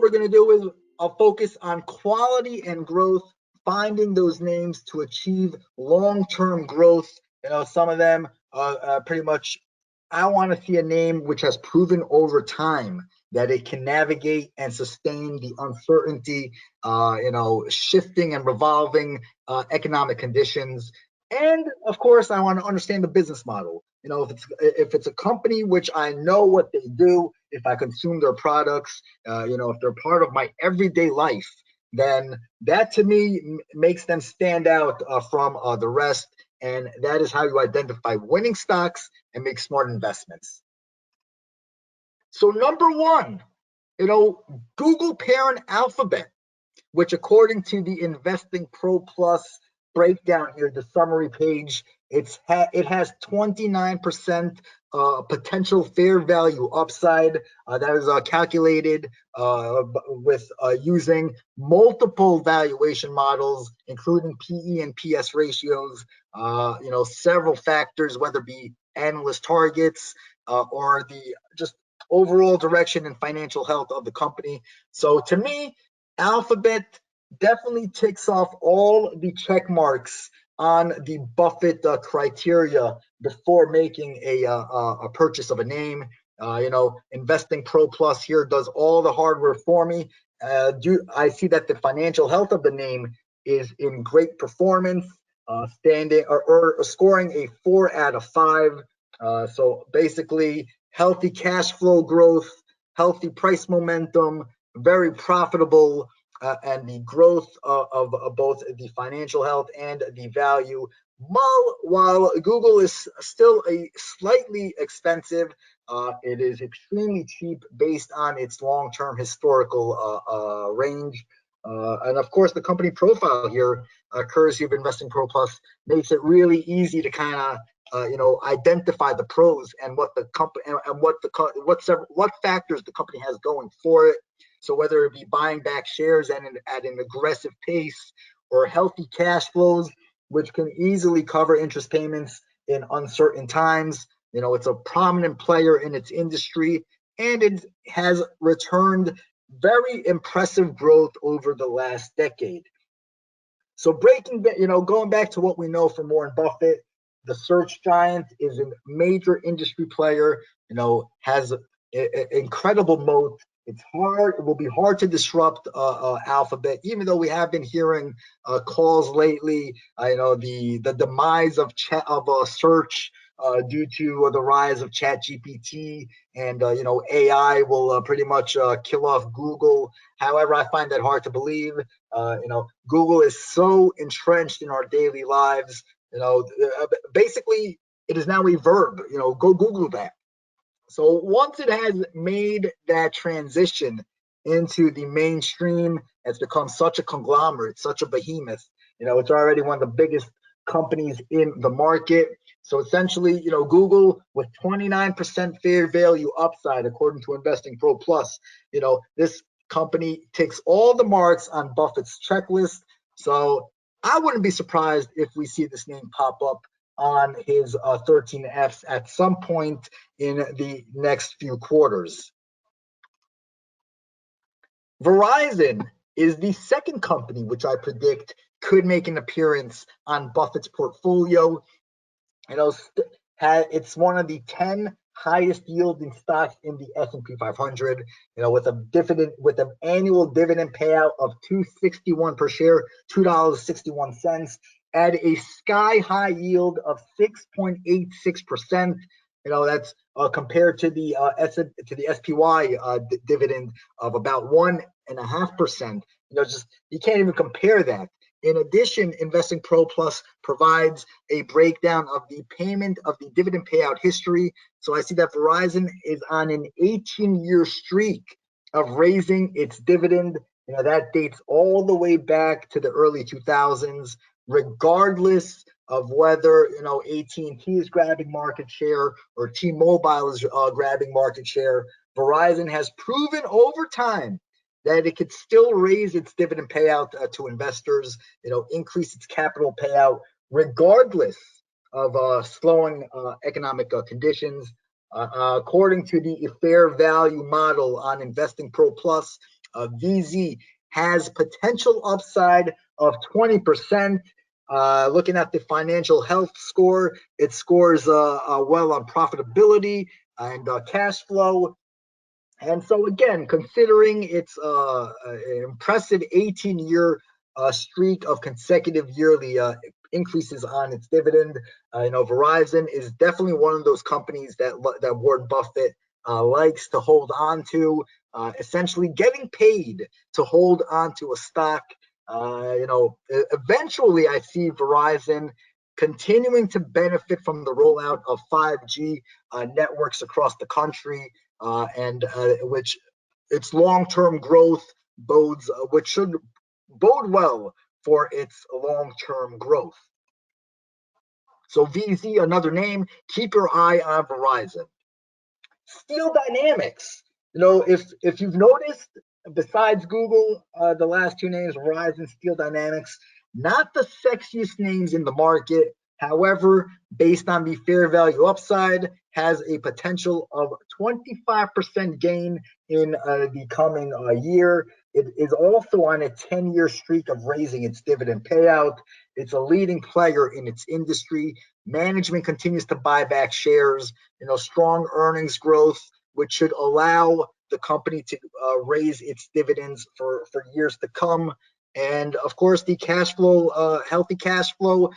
we're going to do is I'll focus on quality and growth, finding those names to achieve long-term growth. Some of them pretty much, I want to see a name which has proven over time that it can navigate and sustain the uncertainty, shifting and revolving economic conditions. And of course, I want to understand the business model. If it's a company which I know what they do, if I consume their products, if they're part of my everyday life, then that to me makes them stand out from the rest. And that is how you identify winning stocks and make smart investments. So number one, Google parent Alphabet, which according to the Investing Pro Plus breakdown here, the summary page, it has 29% potential fair value upside. That is calculated with using multiple valuation models, including PE and PS ratios, several factors, whether it be analyst targets or the just overall direction and financial health of the company. So to me, Alphabet definitely ticks off all the check marks on the Buffett criteria before making a purchase of a name. Investing Pro Plus here does all the hardware for me. I see that the financial health of the name is in great performance, standing or scoring a 4 out of 5. So basically, healthy cash flow growth, healthy price momentum, very profitable, and the growth of both the financial health and the value. While Google is still a slightly expensive, it is extremely cheap based on its long-term historical range. And of course, the company profile here, courtesy of Investing Pro Plus, makes it really easy to kind of identify the pros and what the company and what factors the company has going for it. So whether it be buying back shares at an aggressive pace or healthy cash flows, which can easily cover interest payments in uncertain times, it's a prominent player in its industry, and it has returned very impressive growth over the last decade. So going back to what we know from Warren Buffett, the search giant is a major industry player, has an incredible moat. It will be hard to disrupt Alphabet, even though we have been hearing calls lately. The demise of search due to the rise of ChatGPT, and AI will pretty much kill off Google. However, I find that hard to believe. Google is so entrenched in our daily lives. Basically, it is now a verb. Go Google that. So once it has made that transition into the mainstream, it's become such a conglomerate, such a behemoth. It's already one of the biggest companies in the market. So essentially, Google with 29% fair value upside, according to Investing Pro Plus, this company ticks all the marks on Buffett's checklist. So I wouldn't be surprised if we see this name pop up on his 13Fs at some point in the next few quarters. Verizon is the second company which I predict could make an appearance on Buffett's portfolio. It's one of the 10 highest yielding stocks in the S&P 500. With an annual dividend payout of $2.61 per share, $2.61, at a sky high yield of 6.86%. That's compared to the SPY dividend of about 1.5%. You can't even compare that. In addition, Investing Pro Plus provides a breakdown of the payment of the dividend payout history. So I see that Verizon is on an 18-year streak of raising its dividend. That dates all the way back to the early 2000s, regardless of whether AT&T is grabbing market share or T-Mobile is grabbing market share. Verizon has proven over time that it could still raise its dividend payout to investors, increase its capital payout regardless of slowing economic conditions. According to the fair value model on Investing Pro Plus, VZ has potential upside of 20%. Looking at the financial health score, it scores well on profitability and cash flow. And so again, considering its impressive 18-year streak of consecutive yearly increases on its dividend, Verizon is definitely one of those companies that Warren Buffett likes to hold on to, essentially getting paid to hold on to a stock. Eventually I see Verizon continuing to benefit from the rollout of 5G networks across the country, and which its long-term growth bodes, which should bode well for its long-term growth. So VZ, another name, keep your eye on Verizon. Steel Dynamics. If you've noticed, besides Google, the last two names, Verizon, Steel Dynamics, not the sexiest names in the market. However, based on the fair value upside, has a potential of 25% gain in the coming year. It is also on a 10-year streak of raising its dividend payout. It's a leading player in its industry. Management continues to buy back shares. Strong earnings growth, which should allow the company to raise its dividends for years to come. And of course, the cash flow, healthy cash flow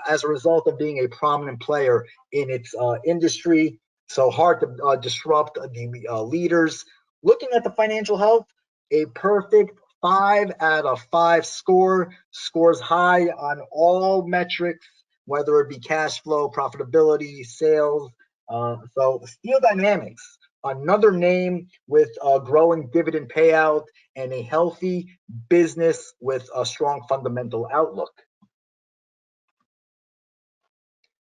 as a result of being a prominent player in its industry. So hard to disrupt the leaders. Looking at the financial health, a perfect 5 out of 5 score, scores high on all metrics, whether it be cash flow, profitability, sales. So Steel Dynamics, another name with a growing dividend payout and a healthy business with a strong fundamental outlook.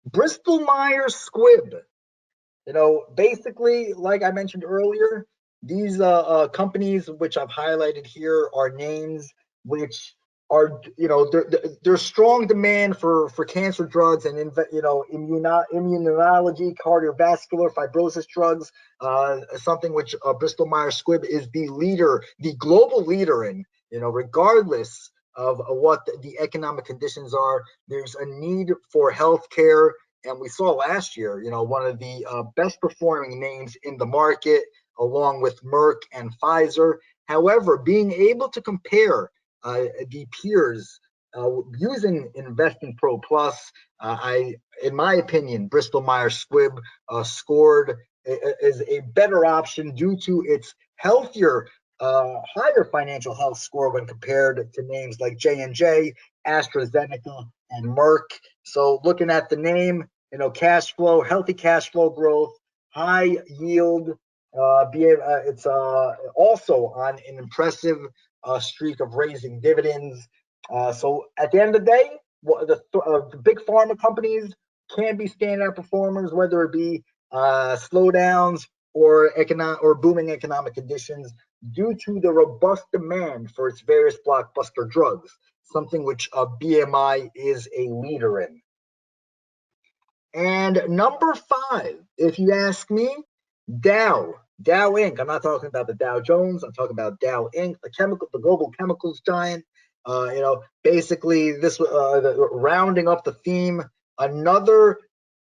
Bristol-Myers Squibb. Basically, like I mentioned earlier, these companies which I've highlighted here are names which are, there's strong demand for cancer drugs and, immunology, cardiovascular, fibrosis drugs, something which Bristol-Myers Squibb is the global leader in, regardless of what the economic conditions are. There's a need for healthcare. And we saw last year, one of the best performing names in the market, along with Merck and Pfizer. However, being able to compare the peers using Investing Pro Plus, in my opinion, Bristol-Myers Squibb scored is a better option due to its healthier, higher financial health score when compared to names like J&J, AstraZeneca, and Merck. So looking at the name, cash flow, healthy cash flow growth, high yield. It's also on an impressive streak of raising dividends. So at the end of the day, the big pharma companies can be standout performers, whether it be slowdowns or booming economic conditions, due to the robust demand for its various blockbuster drugs, something which BMI is a leader in. And number 5, if you ask me, Dow Inc. I'm not talking about the Dow Jones. I'm talking about Dow Inc., the global chemicals giant. Basically, this rounding up the theme, another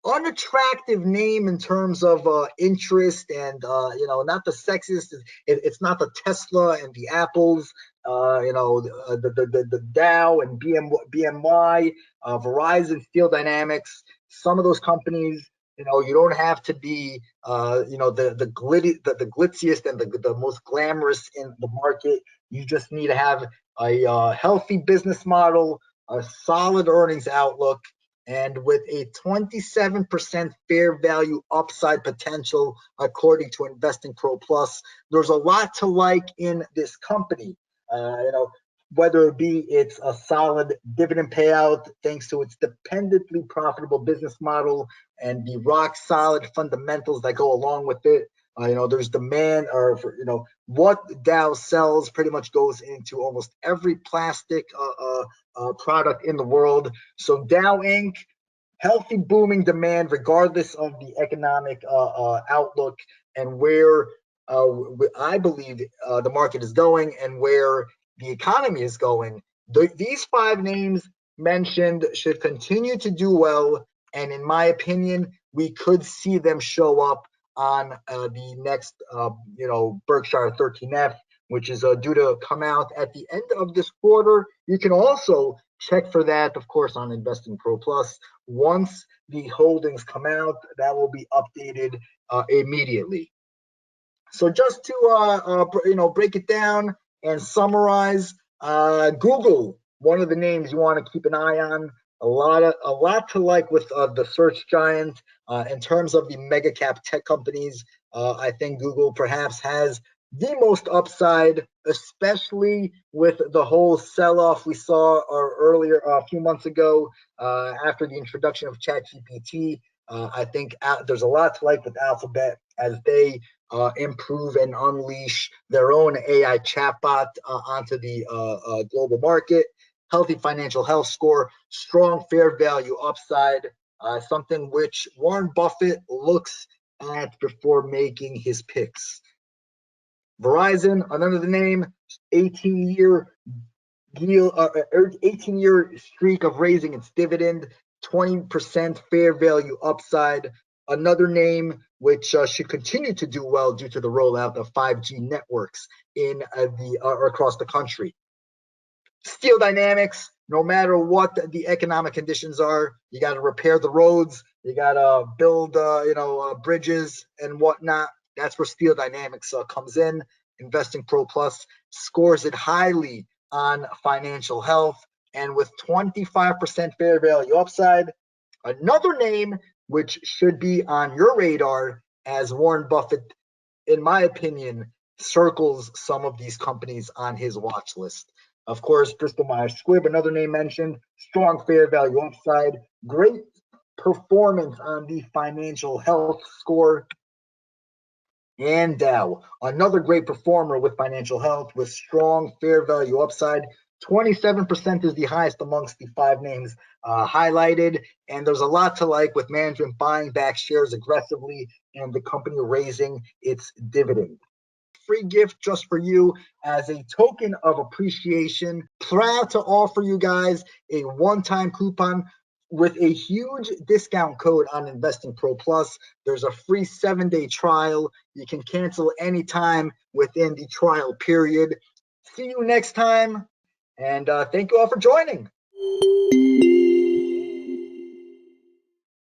unattractive name in terms of interest, and not the sexiest. It's not the Tesla and the Apples. The Dow and BMY, Verizon, Steel Dynamics. Some of those companies, you don't have to be, the glitziest and the most glamorous in the market. You just need to have a healthy business model, a solid earnings outlook, and with a 27% fair value upside potential, according to Investing Pro Plus. There's a lot to like in this company. Whether it be it's a solid dividend payout thanks to its dependently profitable business model and the rock solid fundamentals that go along with it. There's demand, what Dow sells pretty much goes into almost every plastic product in the world. So Dow Inc., healthy booming demand regardless of the economic outlook and where I believe the market is going and where the economy is going. These five names mentioned should continue to do well, and in my opinion, we could see them show up on the next, Berkshire 13F, which is due to come out at the end of this quarter. You can also check for that, of course, on Investing Pro Plus. Once the holdings come out, that will be updated immediately. So just to break it down and summarize, Google, one of the names you want to keep an eye on. A lot to like with the search giant in terms of the mega cap tech companies. I think Google perhaps has the most upside, especially with the whole sell-off we saw earlier a few months ago after the introduction of ChatGPT. I think there's a lot to like with Alphabet as they improve and unleash their own AI chatbot onto the global market. Healthy financial health score, strong fair value upside, something which Warren Buffett looks at before making his picks. Verizon, another name, 18-year deal, 18-year streak of raising its dividend, 20% fair value upside. Another name which should continue to do well due to the rollout of 5G networks in across the country. Steel Dynamics, no matter what the economic conditions are, you got to repair the roads, you got to build, bridges and whatnot. That's where Steel Dynamics comes in. Investing Pro Plus scores it highly on financial health, and with 25% fair value upside. Another name which should be on your radar, as Warren Buffett, in my opinion, circles some of these companies on his watch list. Of course, Bristol-Myers Squibb, another name mentioned, strong fair value upside, great performance on the financial health score. And Dow, another great performer with financial health with strong fair value upside. 27% is the highest amongst the five names highlighted. And there's a lot to like with management buying back shares aggressively and the company raising its dividend. Free gift just for you as a token of appreciation. Proud to offer you guys a one-time coupon with a huge discount code on Investing Pro Plus. There's a free 7-day trial. You can cancel anytime within the trial period. See you next time, and thank you all for joining.